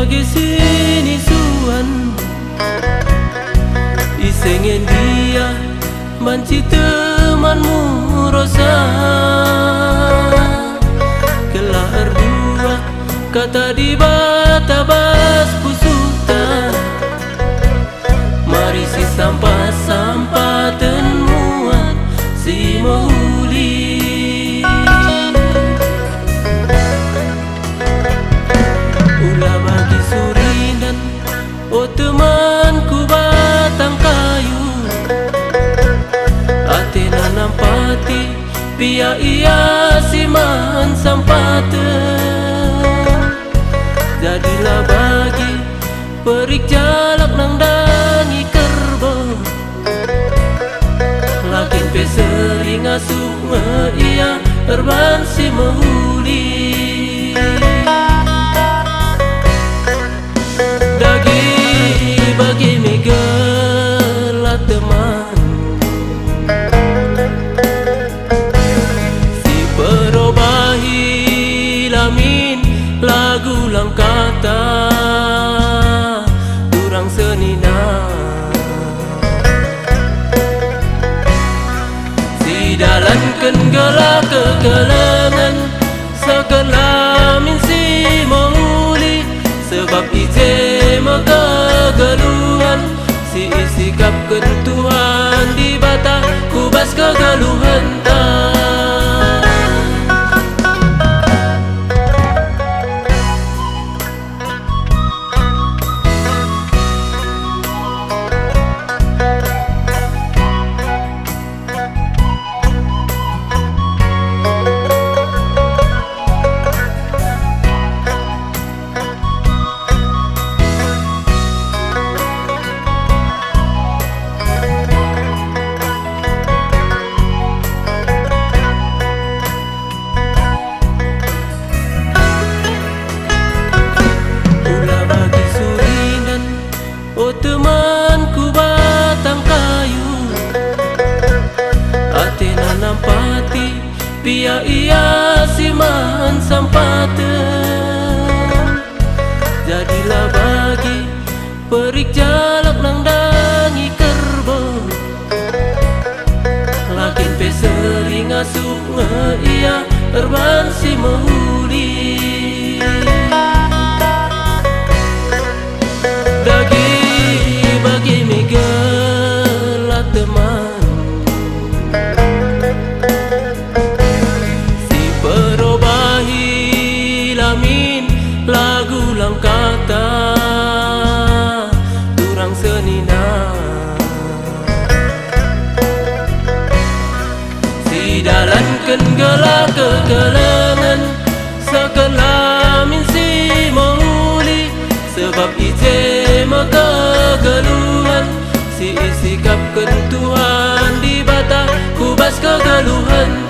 bagi sini suan isengen dia banci temanmu rosa kelah erdua kata di batabas pusuta mari si sampah-sampah temuan si mauli ulah bagi surinan oh temanku batang kayu ate nanam pati pia ia siman sampate jadilah bagi perik jalak nang dangi kerbo lakin pe sering asuh ia erban si mahuli dagi bagi megala teman si perobahi lamin lagu lang kata durang senina si dalan kenggala kekelengan sakalamin si mauli sebab ije megagaluhan si isikap kentuhan di bata kubas kegaluhan oh temanku batang kayu ate nanam pati pia ia siman sampate jadilah bagi perik jalak nang dangi kerbo lakin pe sering asuh ia erban si mahuli bagi megala teman si perobahi lamin lagu lang kata durang senina si dalan kenggala kekelengan sakalamin si mauli sebab ije megagaluhan si isikap kentuhan di bata kubas kegaluhan